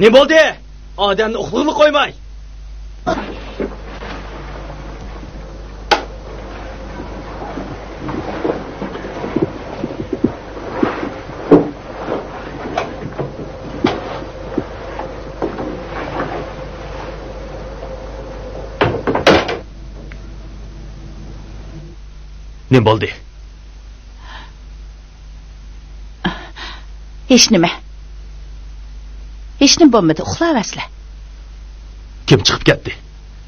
Ne bo'ldi? Odamni uxlag'ini qo'ymay. Ne bo'ldi? Hech nima. Hech nima bo'lmadi, uxlayapsizlar. Kim chiqib ketdi?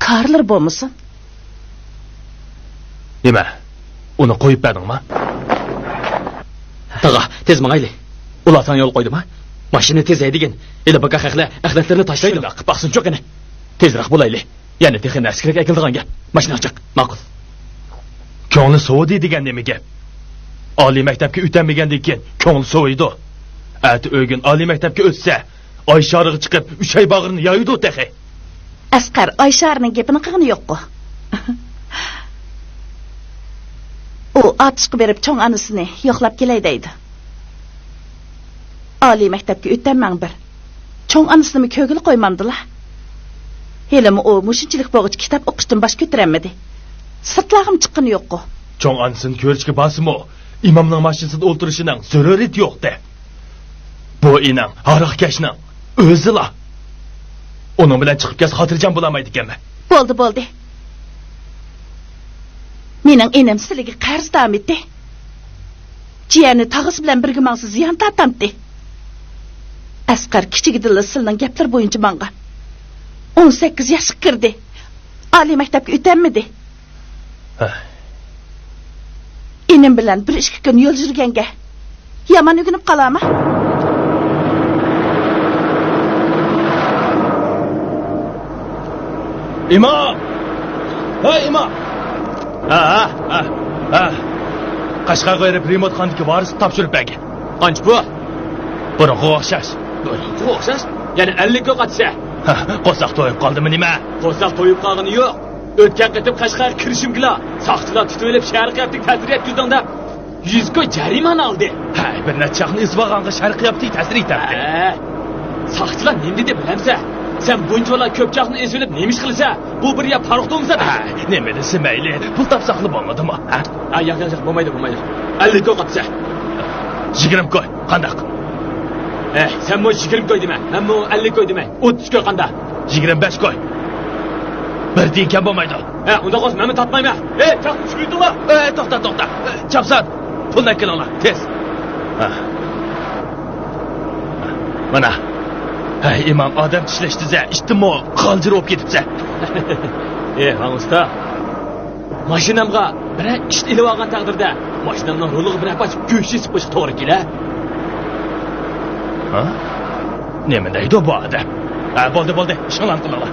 Karlar bo'lmasin? Nima? Uni qo'yib berdingmi? Tag'a, tez mangayli. Ular san yo'l qo'ydimi? Mashina tez haydagin. Ela baqa haqla axlatlarni tashlaydi. Shundoq qilib baqsin cho'qini. Tezroq bo'layli. Yana texnik narsaga akildigan gap. Mashina chiq. Ma'qul. Ko'ngli sovdi degan nima gap? Oliy maktabga o'tamagandan keyin ko'ngli soviydi. Ati o'gin oliy maktabga o'tsa, oy shorig'i chiqib, 3 oy bag'rini yoydi taxi. Asqar Oysharning gapini qilgani yo'q-ku. U otishqa berib cho'ng anasini yo'qlab kelay deydi. Oliy maktabga o'tmang bir. Cho'ng anasini ko'gil qo'ymamdilar. Helimi u mushunchilik bo'g'ich kitob o'qishdan bosh ko'taramadi. Sirtlag'im chiqqani yo'q-ku. Cho'ng anasini ko'rishga basimi, imomning mashinasida o'tirishining zaruriyati yo'q-da. Bu inam haroqkashning o'zila. Onun bilan chiqib kes xotirjam bo'lamaydi ekanman. Bo'ldi. Mening enam sizlarga qarz ta'mitdi. Jiyani tag'is bilan birga mensiz ziyon tortamdi. Asqar kichigidilla silning gaplar bo'yicha menga 18 yoshga kirdi. Oliy maktabga o'tmadi. Enam bilan 1-2 kun yo'l yurganga yomon o'ginib qolama. İmam! Hey imam! Qashqarga berib remontxonadagi varisni topshirib bergan. Qancha bu? Burunga o'xshash. Burunga o'xshash? Ya'ni 50 ga qatsa. Qo'saq to'yib qoldimi nima? Qo'saq to'yib qolgani yo'q. O'tgan qatib Qashqarga kirishimglar, soqchilar tutib olib sharqiyatlik ta'sir etkizganda 100 ga jarimani oldi. Bir nechaqni isbog'onga sharqiyatlik ta'sir etdi. Soqchilar nima dedi bilamsa? Sen bunchalar ko'pchaqni ezilib nemish qilsa, bu bir ya farqdomsa. Nima desa mayli, pul topsaqli bo'lmadimi? Yo'q, bo'lmaydi. 50 ga qatsa. 20 qo'y, qandaq? Sen mo 20 qo'y dema. Men mo 50 qo'y demay. 30 qo'y qanda? 25 qo'y. Bir deyin kam bo'lmaydi. Unda qo'sh, men topmayman. Chaq tushidinglar. To'xta. Chapsan. Pulni kelinglar, tez. Mana imam odam tishlashdiza, ishtimo qoldir olib ketibsa. Usta. Mashinamga bir ish ilib olgan taqdirda, mashinamning ruliga bir apach go'sht yesib qo'yish to'g'ri kelar. Nima deydi bu odam? Bo'ldi, ishinglarni qilinglar.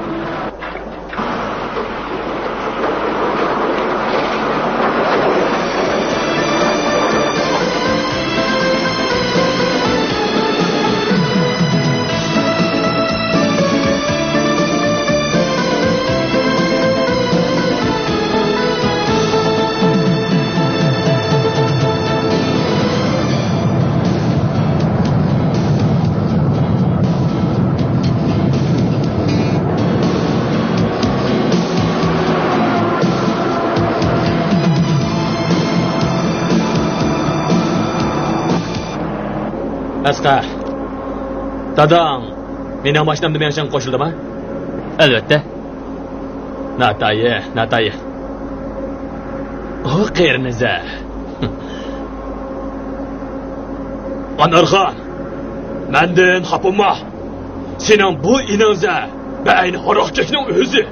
Asqar. Dadang, mening mashinamda men uchun qo'shildimi? Albatta. Nataye. O qerniza. Anarxon. Mendan xapama. Sening bu inanza bayni haroqchakning o'zi.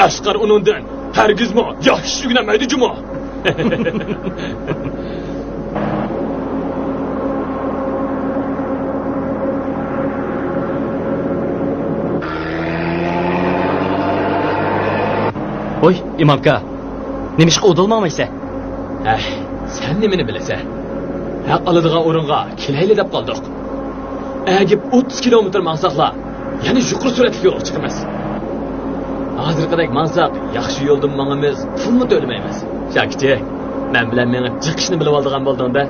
Asqar uningdan hargizmi yaxshi o'g'namaydi juma. Oy, imamka. Nima ishqa o'dilmaysan? Sen nimani bilasan? Haq oladigan o'ringa kelayli deb qoldik. Agib 30 kilometr mansaqlar, ya'ni yuqori suratli yo'l chiqamiz. Hozirgidek mansaq yaxshi yo'ldan mangamiz, pulni to'lamaymiz. Shakchi, men bilan meni chiqishni bilib oldigan bo'ldingda.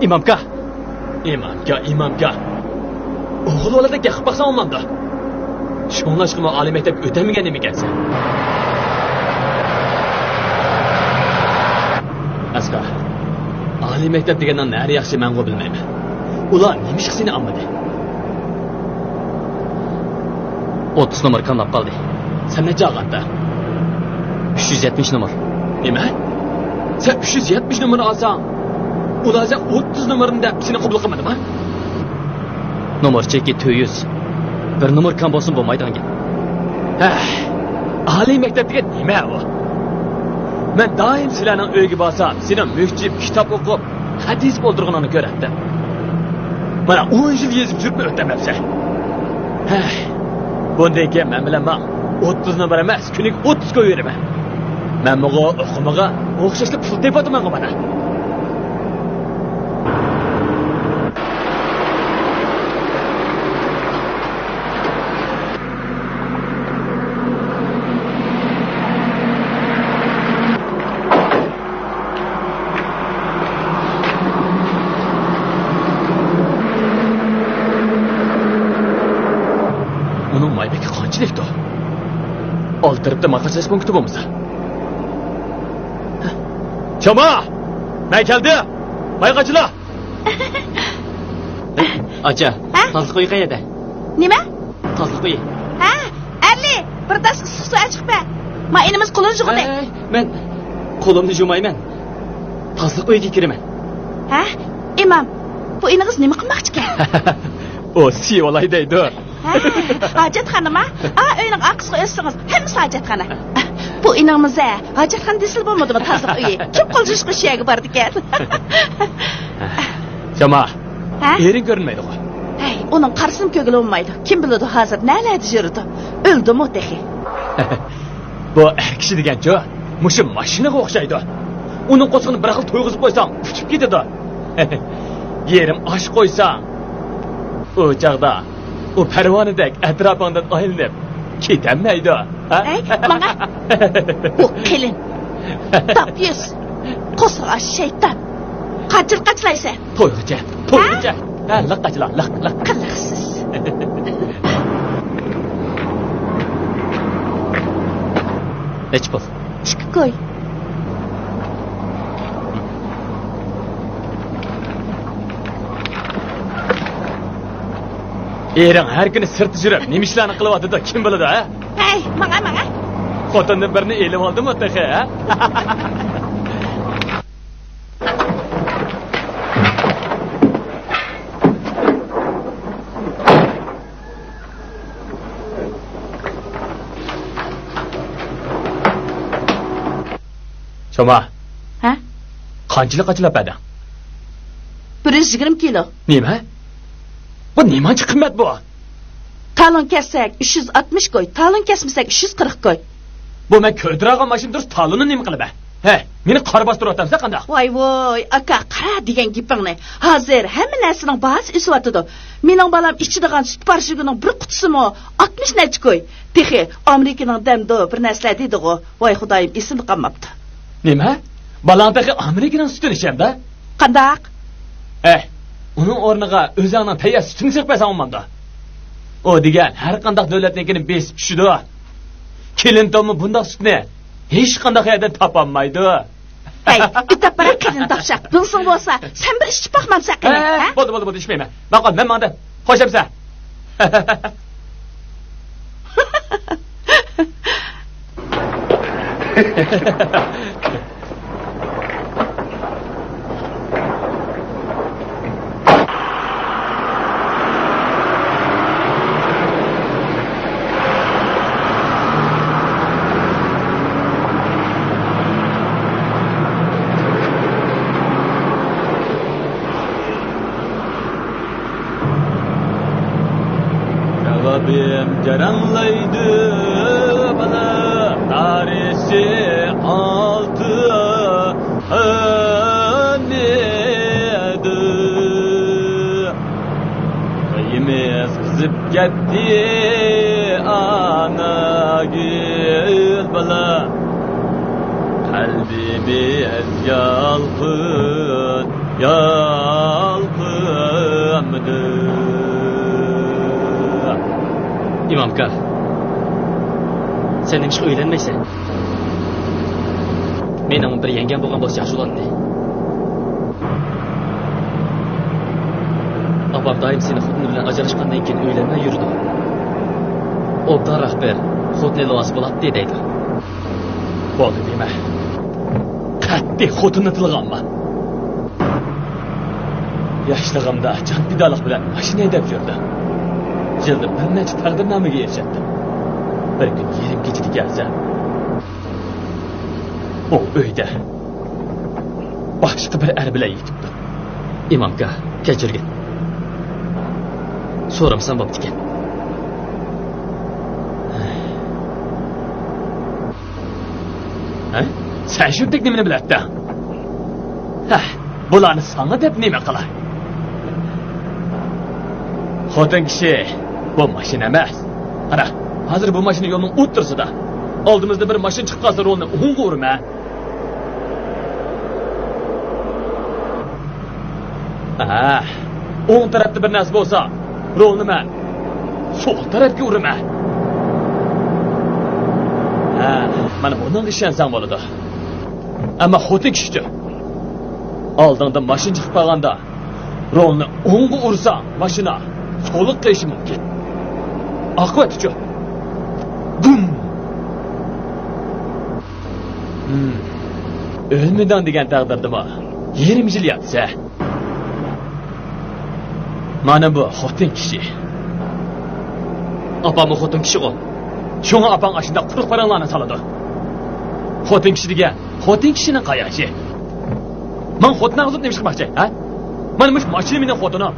imomga o'g'il bolada gapib baqsa olmamda shunlashqimi oliy maktab o'tamagan emikansan asqar oliy maktab degandan nari yaxshi men bilmayman ular nima ish seni olmadi 30 numar qamlab qoldi sen necha olganda 370 numar nima sen 370 numar olsang ular 30 numarni deb seni qabul qilmadimi numar cheki 200 bir numar kam bo'lsin bo'lmaydigan gap oliy maktab degan nima u men doim sizlarning uyga borsam seni mukjib kitob o'qib hadis o'ldirganini ko'ratdim mana 10 yil yezib yurib o'tamabsan bundan keyin men bilan 30 numar emas kuniga 30 qo'yiraman men bu o'qimaga o'xshashli pul tepaman mana Oltiribda maqasash punkti bo'lmasa. Choma! Men keldi. Bayqachilar. Acha, tozliq uy qayerda? Nima? Tozliq uy. Ha, Ali, bir tas issiq suv chiqma. Men inimiz qo'lini yuvadi. Men qo'limni yuvmayman. Tozliq uyga kiraman. Ha? Imom, bu inigiz nima qilmoqchi ekan? O, sivolay deydi. Hojatxonami? Uyning aqsiga o'ssangiz, hammasi hojatxona. Bu iningizda hojatxona desil bo'lmadimi tozliq uyi? Kim qo'ljish qishiyaga bordi ekan? Chama. Ering ko'rinmaydi-ku. Hey, uning qarsim ko'ngli bo'lmaydi. Kim biladi hozir nalada yurdi? O'ldimi o'tahi? Bu er kishi degan-ku, mushu mashinaga o'xshaydi. Uning qo'sqini bir xil to'yg'izib qo'ysang, uchib ketadi. Yerim osh qo'ysang, o chaqda o parvonadek atrofingdan aylanib ketanmaydi. Mana bu kelin. Tapyus. Qo'sqa shayton. Qachil-qachilaysan. To'ygacha. Laqachila, laq. Qilaqsiz. Nech pul? Chiqib qo'y. Ering har kuni sirti yurib, nima ishlarni qilyapti-da, kim biladi, ha? Hey, mana. Xotinni birini elib oldimi, taxe, ha? Choma. Ha? Qanchalik qachilab badang? 120 kilo. Nima? Bu nimachi qimmat bu? Talon kessak 360 qo'y, talon kesmasak 340 qo'y. Bu men ko'tirag'an mashina durust talonni nima qilib? Meni qor bostirib o'tamsa qanday? Voy, aka, qara degan gapingni. Hozir hamma narsaning bahsi o'syotidi. Mening balam ichidigan sut parshigining bir qutisimi 60 necha qo'y. Texi Amerikaning damdo bir narsa deydi-ku. Voy xudoyim, esimni qolmabdi. Nima? Balam texi Amerikaning sutini ichadi? Qandaq? Uning o'rniga o'zingning tayyor sutini saqlaysan olmanda. O degan har qanday davlatnikini besib tushidi. Kelintomni bunday sutni hech qanday yerdan topolmaydi. Hey, bitta para kelin topshaq. Bilsing bo'lsa, sen bir ichib baqmansan qani, ha? Bo'ldi, ishmayman. Maqol, men manda qo'shamsan. Caranlaydı bana tarihsi altı haneydi. Kıyımız kızıp gitti ana gül bana. Kalbimiz yalgın İmamka, sen demiş ki öğlenmeysen. Mening bir yengem bo'lgan bo'lsa yaxshi bo'lardi. Apam doim seni xotin bilan ajrashgandan keyin uylanmay yurdi. Obda rahbar xotin loasi bo'ladi deydi. Bo'ldi deyma. Qattiq xotinni tilganman. Yoshligimda jon fidolik bilan mashina haydab yurdi. Yilda bir necha taqdirnomaga erishdim. Bir kun yerim kechida kelsa, o uyda boshqa bir er bilan yetibdi. Imomga kechirgin. So'ramsan bo'pti ekan. Ha? Sen shunday nimani biladda? Ha, bularni sana deb nima qilay? Xotin kishi bu mashina emas. Qara, hozir bu mashina yo'lning o'ttirsida. Oldimizda bir mashina chiqib qolsa, rolni o'ngga urma. Ha, o'ng tarafda bir narsa bo'lsa, rolni men sol tarafga urma. Ha, mana bundan ishonsam bo'ladi. Ammo xotin kishi oldingda mashina chiqib qolganda, rolni o'ngga ursa, mashina so'liq qiyishi mumkin. Oqibati-chi? Bum. O'lmadan degan taqdirdami? 20 yil yotsa. Mana bu xotin kishi. Apamning xotin kishi o. Shunga apang ashunda quruq paranglarni soladi. Xotin kishi degan, xotin kishining qayashi. Men xotinni o'zim nima qilmoqchi, ha? Mana mush mashina mening xotinim.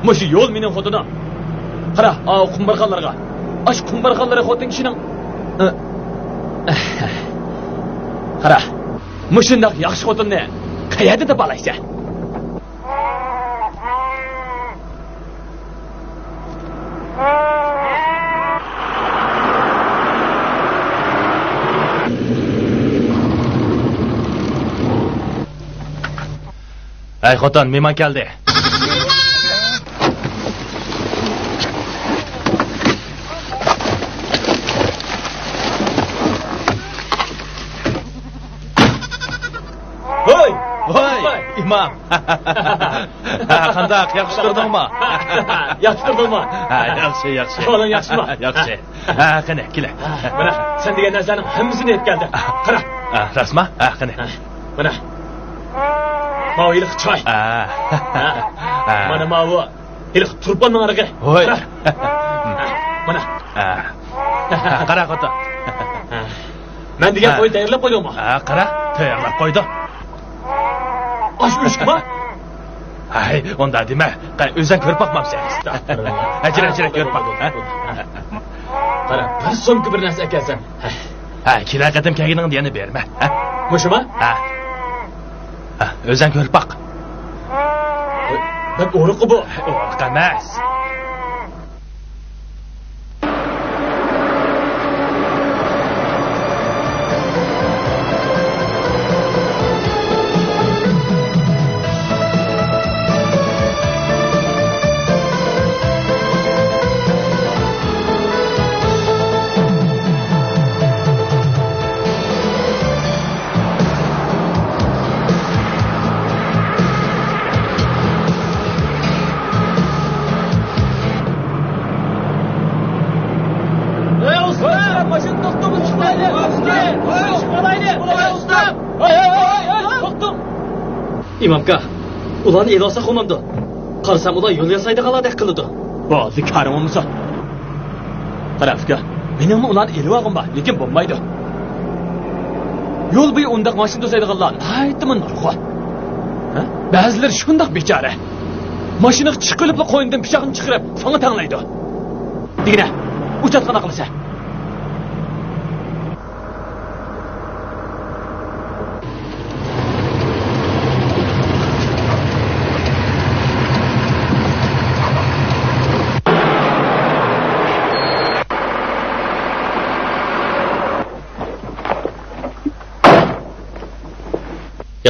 Mush yo'l mening xotinim. Qara, qumbarxonlarga. Ash qumbarxonlar xotin kishining Qara, mushundaq yaxshi xotinni qayerda deb olaysan? Ay xotin, mehmon keldi. İmam. Qandaq, yaxshi turdingmi? Yaxshi turdingmi? Ha, yaxshi, yaxshi. Qo'ling yaxshimi? Yaxshi. Ha, qani, kela. Mana, sen degan narsaning hammasini yetib keldi. Qara. Rasma? Ha, qani. Mana. Mau iliq choy. Mana mau iliq turponning arig'i. Voy. Mana. Qara xotin. Men degan qo'y tayyorlab qo'ydingmi? Ha, qara, tayyorlab qo'ydim. Aş müşkü Hay, onda deme. Özden körüp bakmamsın. Acele körüp bak. Qara, bir so'mki bir narsa ekansan. Ha, kila qatim kelganingni yana berma. Mushuma? Ha. Ha, özden körüp bak. Bak o'riqi bu. O'riq emas. İmamka, ulan el olsa qo'mamdi. Qarasam ular yo'l yasaydi qaladek qiladi. Bo'ldi, karimimiz. Qarafga, mening ularni elib olg'im bor, lekin bo'lmaydi. Yo'l bo'yi undaq mashina to'saydiganlar aytdim nurg'on. Ha? Ba'zilar shundoq bechora. Mashina chiqilib qo'yindan pichoqni chiqarib, so'nga tanglaydi. Degina, uchatqana qilsa.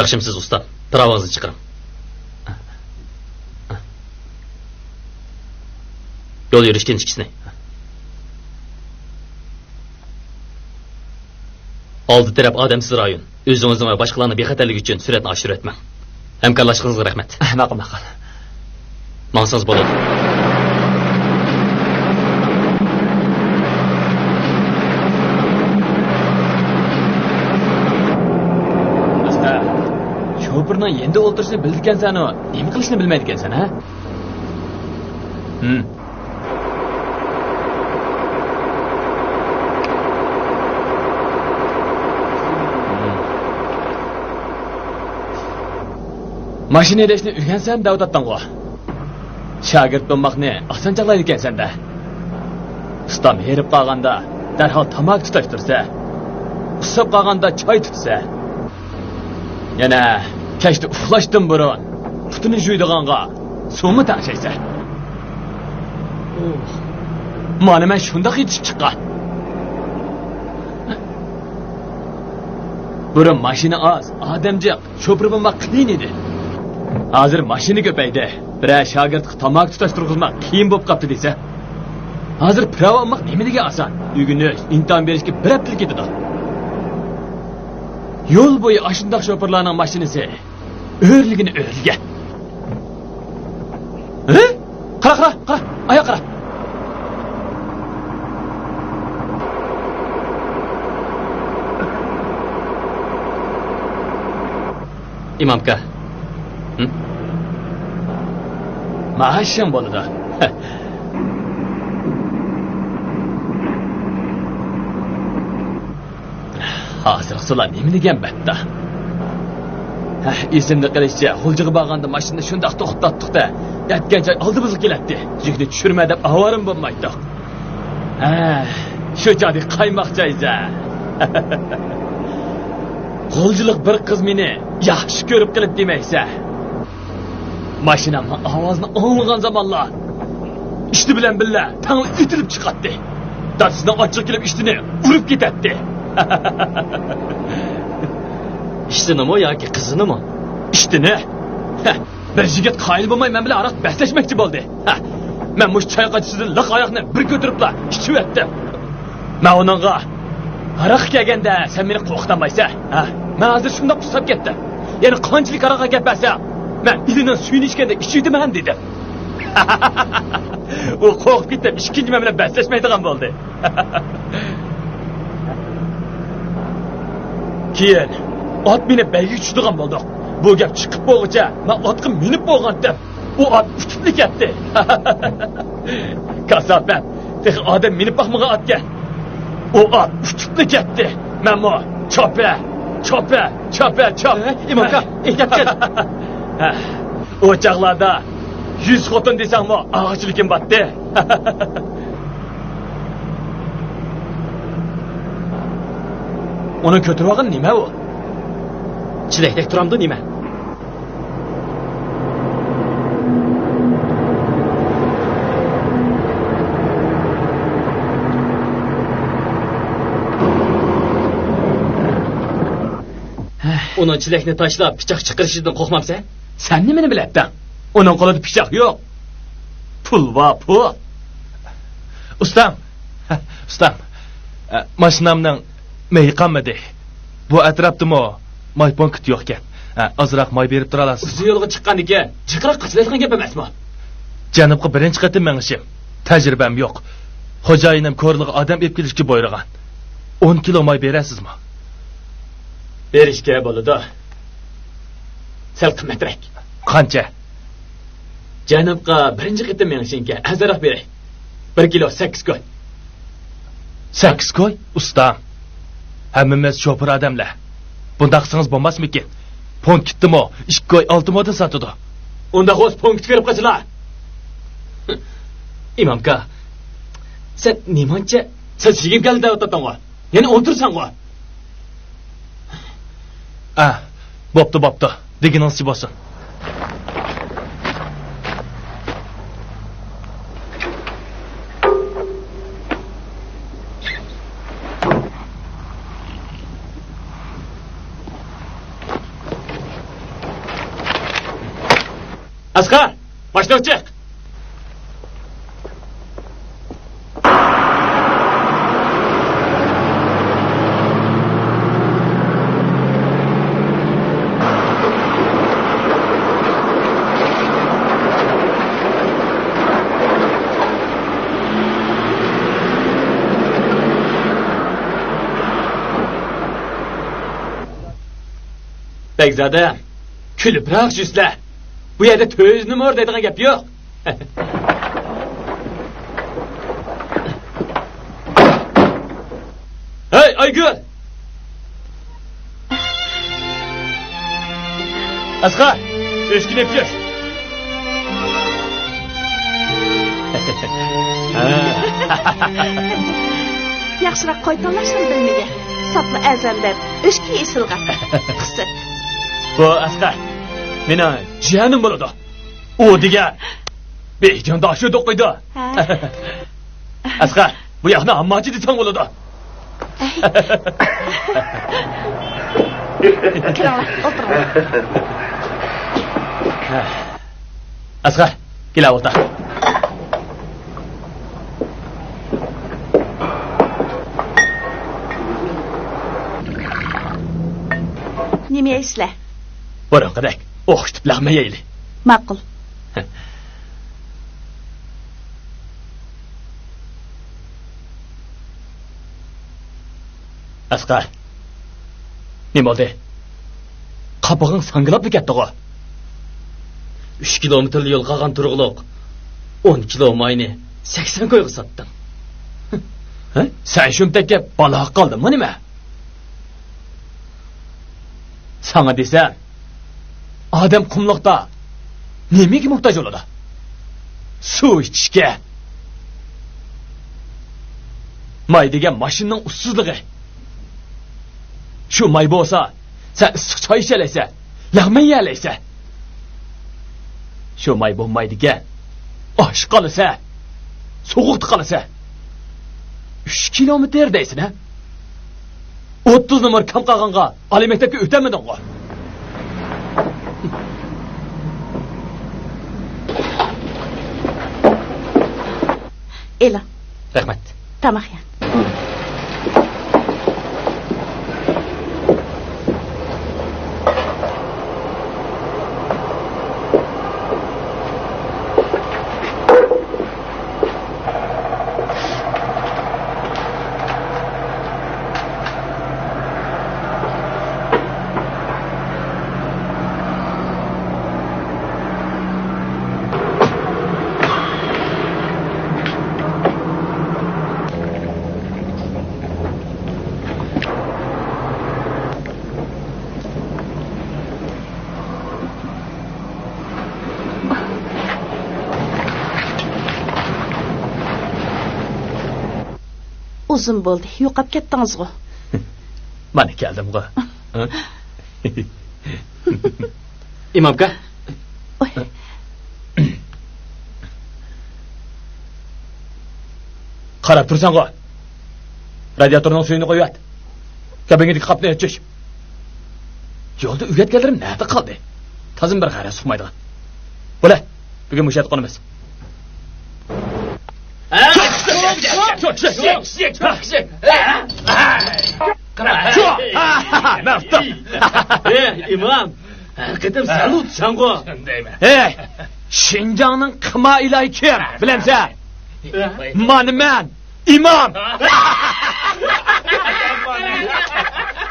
Yaxshimisiz usta, travangizni chiqaring. Yo'l yurishga inchikisini. Oldi taraf odamsiz rayon. O'zingizni va boshqalarni bexatarlik uchun suratni oshirib o'tmang. Hamkorlashganingizga rahmat. Ma'qul. Maqsangiz bo'ladi. Sho'pirni endi o'ltirishni bilgansan-u, nima qilishni bilmaydi ekansan, ha? Mashina haydashni o'rgansan, Davlatdan-ku. Shogird bo'lmoqni oson chaqlaydi ekansan-da. Ustam herib qolganda darhol tamok tutashtirsa, qusib qolganda choy tutsa, yana kechda uxlashdan burun putini juydiganga suvni tashlaysa. Mana men shundoq yetishib chiqqan. Burun mashina oz, odamjiq, sho'pir bo'lmoq qiyin edi. Hozir mashina ko'paydi. Biroq shogirdga tamok tutashtirmoq qiyin bo'lib qopti desa. Hozir prava olmoq nimaga oson? Uygunish, imtihon berishga bir hafta ketadi. Yo'l bo'yi ashundoq sho'pirlarning mashinasi o'rligini o'rligan. Qara, oyoq qara. İmamka. Maaşım bo'ladi. Hozir sular nima degan batta? Esimda qilishcha, G'uljig'i borganda mashinani shundoq to'xtatdik-da, yatgan joy oldimizga keladi. Yukni tushirma deb avorim bo'lmaydi. Shu joyda qaymoq joyza. G'uljilik bir qiz meni yaxshi ko'rib qilib demaysa. Mashinamning ovozini anglagan zamonlar ishti bilan billa tangli itilib chiqatdi. Dadasidan ochiq kelib ishtini urib ketadi. İştinimi yoki qizinimi? İştini. Bir yigit qoyil bo'lmay men bilan aroq baslashmoqchi bo'ldi. Men mush choy qachisidan liq oyoqni bir ko'tiribla ichib o'tdim. Men uningga aroq kelganda sen meni qo'rqitmaysan. Men hozir shundoq qusab ketdim. Ya'ni qanchalik aroqqa ketmasa, men ilining suyini ichganda ichiydiman dedim. U qo'rqib ketib, ikkinchi men bilan baslashmaydigan bo'ldi. Keyin ot minib bayga tushdigan bo'ldik. Bu gap chiqib bo'lguncha men otga minib bo'lgandim. U ot uchib ketdi. Kasabam, tek odam minib boqmagan otga. U ot uchib ketdi. Men mo chopa. İmamka, ehtiyot qil. O chaqlarda 100 xotin desangmi, og'achilikim batdi. Uni ko'tirib olgan nima u? Chilakdek turamdi nima? Uni chilakni tashlab pichoq chiqarishidan qo'rqmabsan? Sen nimani bilading? Uning qo'lida pichoq yo'q. Pul va pul. Ustam. Mashinamning may qolmadi. Bu atrofdami may punkit yo'q ekan. Ozroq may berib tura olasiz. O'zi yo'lga chiqqan ekan, chiqroq qachlaydigan gap emasmi? Janubga birinchi qatim mengishim. Tajribam yo'q. Xo'jayinim ko'rliq odam olib kelishga buyurgan. 10 kilo may berasizmi? Berishga bo'ladi. Sal qimmatroq. Qancha? Janubga birinchi qatim mengishingga azroq beray. 1 kilo 8 koy. 8 koy? Ustam. Hammamiz sho'pir odamlar. Bunda qilsangiz bo'lmasmikin? Punktdimi? 2 koy 6 moda sotadi. Unda xo'sh punkt berib qo'ysalar. İmamka, sen nimancha sachigim keldi davlatdan-ku. Yana o'tirsan-ku. Bo'pti. Deginingizcha bo'lsin. Asqar, boshdan chiq. Bekzodam, kulibroq yuzlar. Bu yerda to'yni mo'r deydigan gap yo'q. Hey, Aygul! Asqa, eshikni yopgin. Yaxshiroq qo'ytonlashni bilmagan. Sopli azamdan o'shki esilgan. Qisib. Bu Asqa, meni jiyanim bo'ladi. U degan bejondoshi o'qiydi. Asqa, bu yoqni ammochi desang bo'ladi. Kiranglar, o'tiringlar. Asqa, kela o'tir. Nima esla? Burunqidek o'xshitib lag'ma yeyli. Ma'qul. Asqa, nima bo'ldi? Qopig'ing sangilabmi ketdi-ku? 3 kilometrli yo'l qolgan turg'uliq. 10 kilo mayni 80 ko'yga sotdim. Sen shumtakka balo qoldingmi nima? Sana desam, odam qumliqda nimaga muhtoj bo'ladi? Suv ichishga. May degan mashinaning ussizligi. Shu may bo'lsa, sen issiq choy ichalaysan, yog'ma yeyalaysan. Shu may bo'lmaydigan. Osh qolsa, sovuqda qolsa. 3 kilometr deysin, ha? 30 numar kam qolganga oliy maktabga o'tamiding-ku. Ela. Rahmat. Tamam ya. Uzun bo'ldi. Yo'qab ketdingiz-ku. Mana keldim-ku. Imomga. Qarab tursan-ku. Radiatorning suyini qo'yat. Kabinga qapni ochish. Yo'lda uyat keldirim, nada qoldi. Tazim bir qara suqmaydigan. Bo'la, bugun mushat qonimiz. İmam, qidim salut sango. Hey, Şinjanning qima ilahi kim? Bilamsan? Men, imom.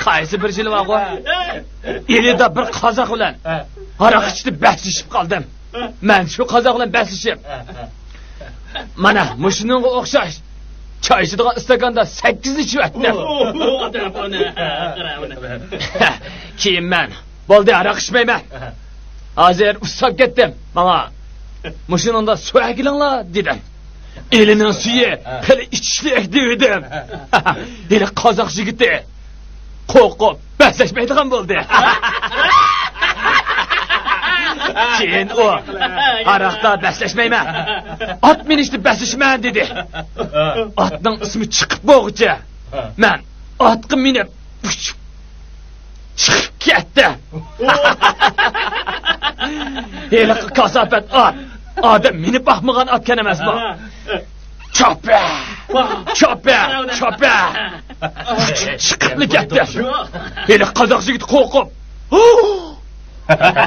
Qaysi bir yil vaqo? Elida bir qozoq bilan aroq ichib bahslashib qoldim. Men shu qozoq bilan bahslashib. Mana mushuninga o'xshash choy ichadigan istakanda 8 ichib atdim. Keyin men bo'ldi aroq ichmayman. Hozir ustab ketdim. Mana mushiningda suv akilinglar dedim. Elining suyi qili ichishlik dedim. Eli qozoq yigiti qo'rqib bahslashmaydigan bo'ldi. Keyin o aroqda bahslashmayman. Ot minishni baslashman dedi. Otning ismi chiqib bo'g'icha. Men otga minib chiqib ketdi. Eli kasofat ot. Odam minib baxmagan otgan emasmi? Chopa. Chiqib ketdi. Eli qozoq yigit qo'rqib.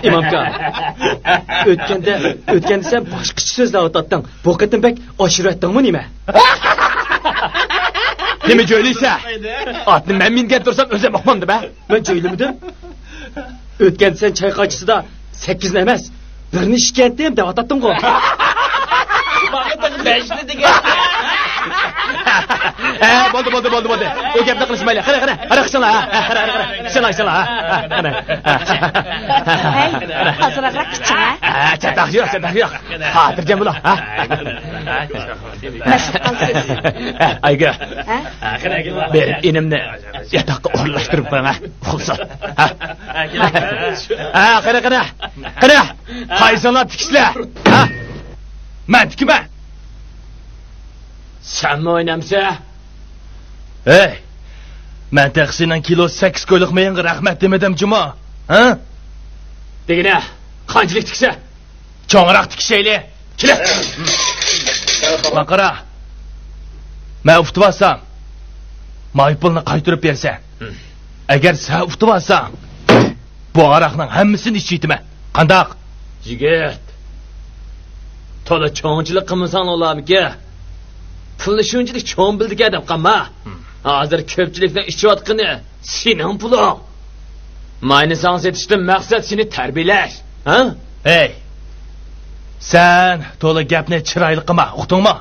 İmamka, ötkende sen başka sözle atattın. Bu kadın pek aşırı ettin mi nime? Nime söyleyse? Atını ben mingen dursam öze bakmandı be. Ben söylemidim. O'tgan sen chayqovchisida 8 ni emas, 1 ni ishkentda ham deb atatdim-ku. Vaqtda 5 ni degan. Bo'ldi. O gapni qilishmaylik. Qara. Qara qilsanglar. Qara. Qilsanglar. Hey, hazırlık için ha? Çatak yok. Hatırcam ulan. Nasıl kalsız? Ayga. Ha? Ben inimni yatakka o'rlashtirib qo'yma. Xulsa. Qara. Qaysinglar tikishlar. Ha? Men tikma. Sen mi oynamsa? Hey. Men taksidan kilo 8 ko'yliq menga rahmat demedim juma. Ha? Degine, qanchalik tiksa? Cho'ngroq tikishayli. Kela. Maqara. Men uftib olsam, maypulni qaytirib bersa. Agar sen uftib olsang, bu aroqning hammasini ichayman. Qandaq? Yigit. To'la cho'nchilik qilmasan olamiki? Pulni shunchalik cho'ng bildik deb qamma. Hozir ko'pchilikning ichayotgani sening puling. Mayni sans etishdan maqsad seni tarbiyalash, ha? Hey. Sen to'la gapni chiroyli qilma, uqdingmi?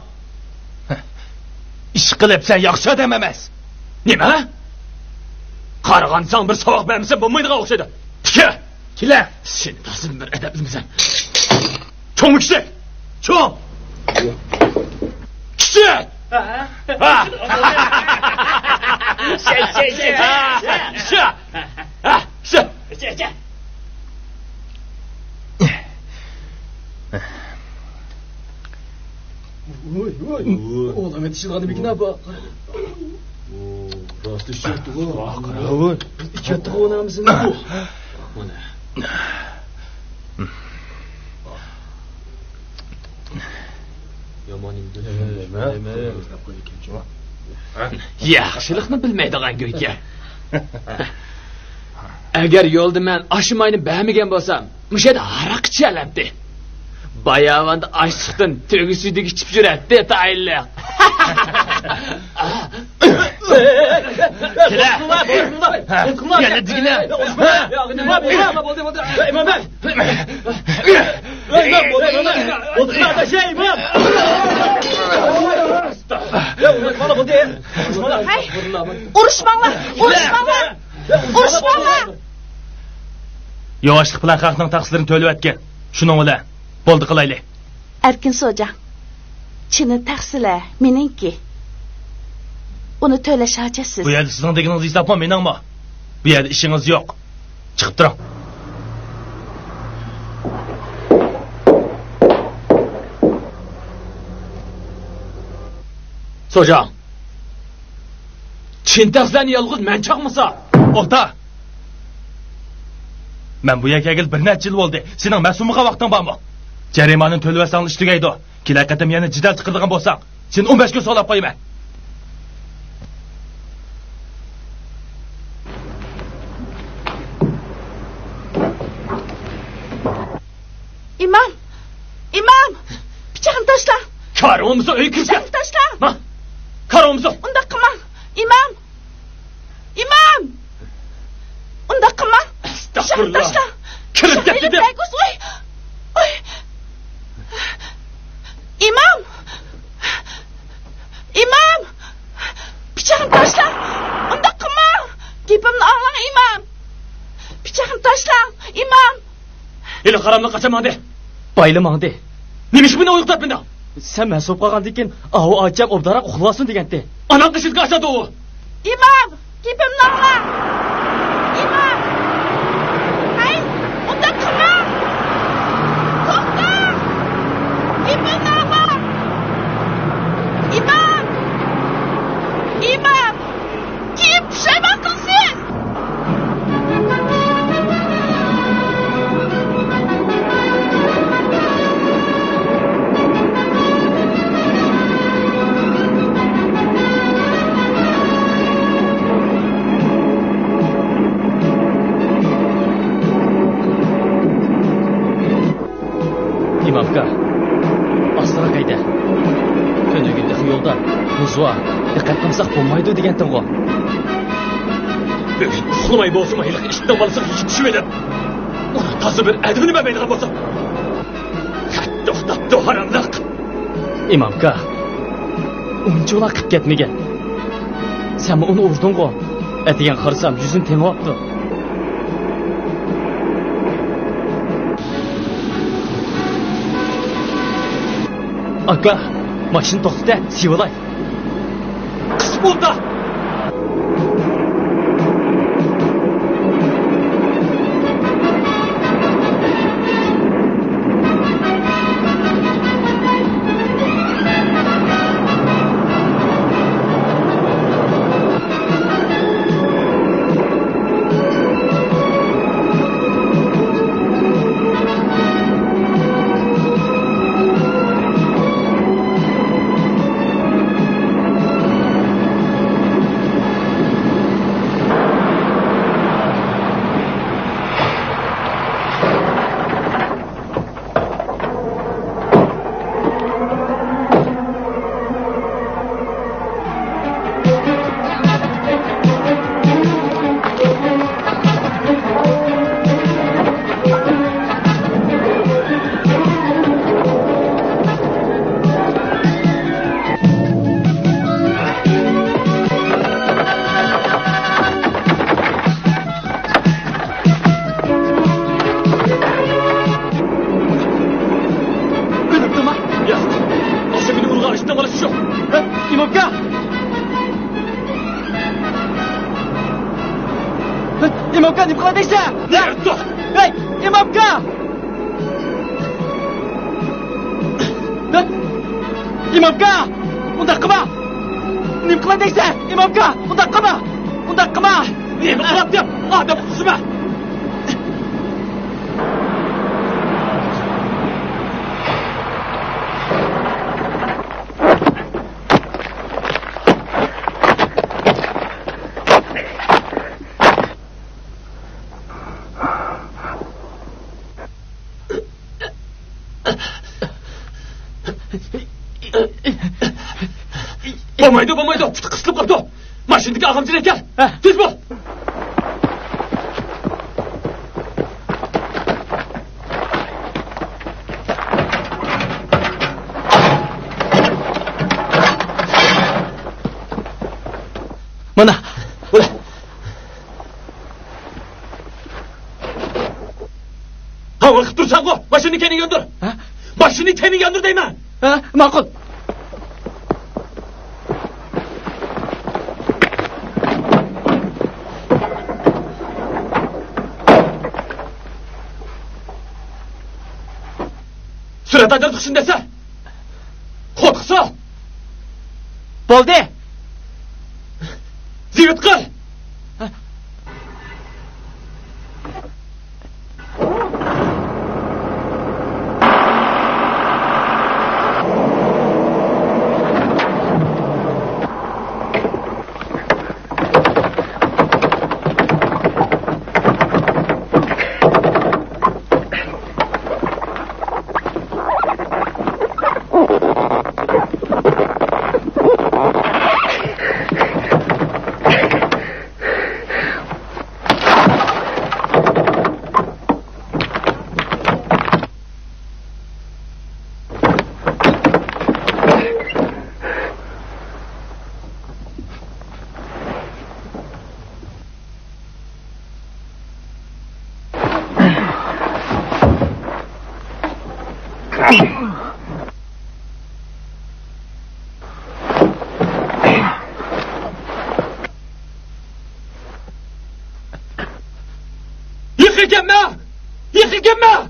Ish qilib sen yaxshi odam emas. Nima? Qarag'ansan bir savoq bermasa bo'lmaydigan o'xshaydi. Tika, kela. Sen taslim bir adablimsan. Cho'ng kishi. Cho'ng. Kishi. Ha. Şey. Oğlum yetiştirdi bir kina bak. Rastı şurtu bu. Bravo. İki yattı oynamızın bu. Yaxshilikni bilmaydigan go'yga. Agar yo'lda men ashimayni bamigan bo'lsam, mushada haraq ichalabdi. Bayavanda açlıktan tövgüsüydük içip jüretdi tayinliq. Kela. Gel digine. Uruşmanglar. Yavaşlık bilan xalqning taqsirini to'lib etgan. Shuning bilan bo'ldi qilaylik. Erkin Soja. Chini taqsila meningki. Uni to'lash hojasiz. Bu yerda sizning deganingiz hesabmi meningmi? Bu yerda ishingiz yo'q. Chiqib turing. Soja. Chin taqsani yolg'iz men chaqmasa. Ota. Men bu yerga kelib bir necha yil bo'ldi. Sening mas'uliga vaqting bormi? Jarimani to'labasang ish tugaydi. Kelaqatim yana jidal chiqilgan bo'lsang, sen 15 kun solab qo'yman. İmam! Pichog'ini tashla. Karomimizni uy kirsa. Tashla. Ma. Karomimizni. Unda qilma. Imom! Unda qilma. Astagfirullah. Tashla. Kirib ketdi deb. Oy. Imom! Pichog'ini tashla. Unda qilma. Gapimni anglang, imom. Pichog'ini tashla. Imom! Eli qaramni qachaman de. Baylamangdi. Nima ish buni o'yqtab bunda? Sen mas'ul qolgandan keyin avu ajab obdaroq uxlasin degandi. Anam qishilga achadi u. Imom! Gapimni anglang. Imom! Hay, unda qilma. To'xta! Gapimni anglang. Imom! Kim pushaymon qilsin? İmamka. Aslara qayda. Könügünde yo'lda buzva, diqqat qilsak bo'lmaydi degandim-ku. Uxlamay bo'lsin, mayli ishdan bo'lsa tushib edi. Tası bir edimini mi beni kapatın? Tatlı haramlık. İmamka. Unçola qilib ketmagan. Sen onu urdun-ku. Etigen qarasam yüzün tengaptı. Aka, maşını to'xtat, sivilay. Kız burada. İmamka! İmamka, nima qiladingsan? Dur. Hey, İmamka! İmamka! Undaq qilma! Nima qiladingsan? İmamka, undaq qilma! Undaq qilma! Nima qilyapti? Odam quzma. Bo'lmaydi. Juda qisilib qoldi. Mashinadagi og'amchilar ekan. Tez bo'l. Mana, bo'l. Hava qilib tursan-ku. Mashinani kening yondir. Mashinani kening yondir deyman. ma'qul. Suratdan chiqsin desa. Qo'rqsa. Bo'ldi. Zivit qil. Yıkılma!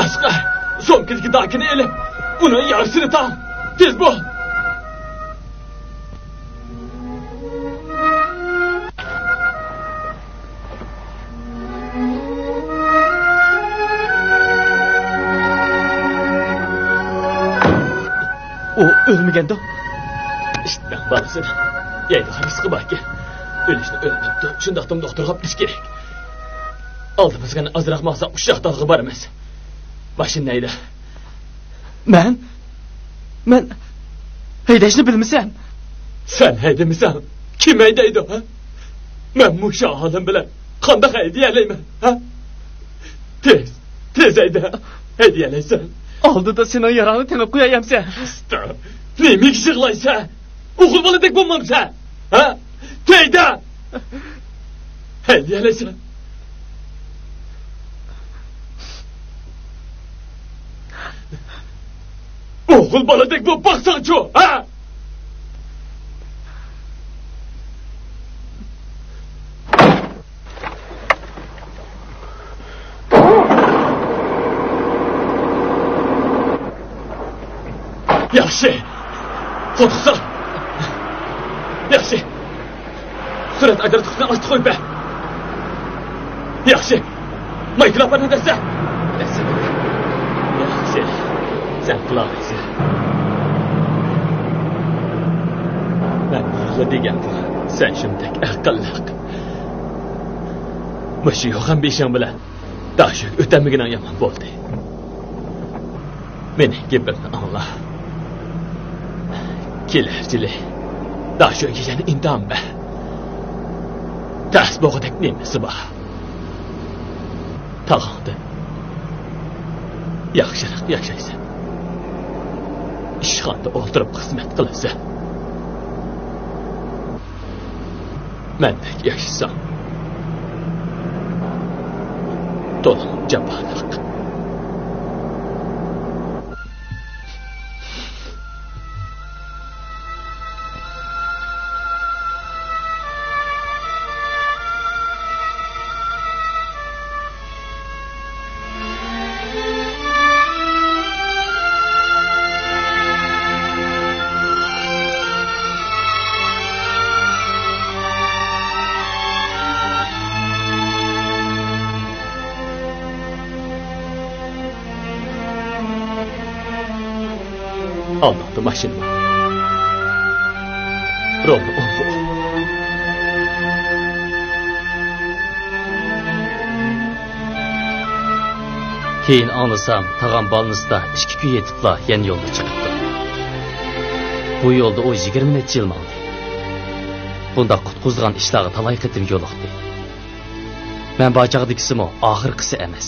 Asqar, so'mkadagi dakini elib, uni yarısını tam. Tez bo'l. O ölmegende. İşte ben balısın. Yaydı harıskı bak ki. Ölüşünü öldürdü. Şundaqtım doktorga gidiş gerek. Aldımızdan azırak maqsa uşaqdalığı var emas. Başın neydi? Men haydashni bilmasam. Sen haydamisan? Kim haydaydi ha? Men musha halim bilan qanday haydayalayman ha? Tez hayda. Haydayalaysan. Oldida sening yarani tenib qo'yayamsan. Neymi yig'laysan? O'g'il boladek bo'lmamsan? Ha? Teyda. Haydayalaysan. O'g'il boladek bo'lib baqsan-chu, ha? Yaxshi. Qo'rqsan. Yaxshi. Surat agar tuqsan ochib qo'yma. Yaxshi. Mikrofonni desa. Yaxshi. Sen qilolmaysan. Men nima degandim? Sen shunday aqlliq. Mush yo'g'an beshing bilan dashuk o'tamigidan yomon bo'ldi. Meni gapimni angla. Kelarchilik. Dashuk yana intanma. Tas bo'g'idek nemasi bor. Tag'ingda yaxshiroq yashaysan. ishxonada o'ltirib xizmat qilasan. Mendek yashasam to'liq jabonliq. Aldı maşinimi. Rolni o'ngu. Keyin anlasam, tag'am balnısda 2 kun yetibla yan yo'lga chiqibdi. Bu yo'lda o 20 necha yil mangdi. Bunda qutquzgan ishlarga talay qitim yo'liqdi. Men bajag'dikisimi oxirgisi emas.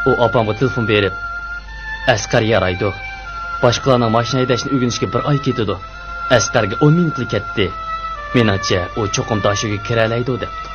O opamga telefon berib, askar yaraydi. Başqalarning mashina haydashni o'rganishga 1 oy ketadi. Askarga 10 minutlik ketdi. Meningcha u cho'qim tashiga kiralaydi debdi.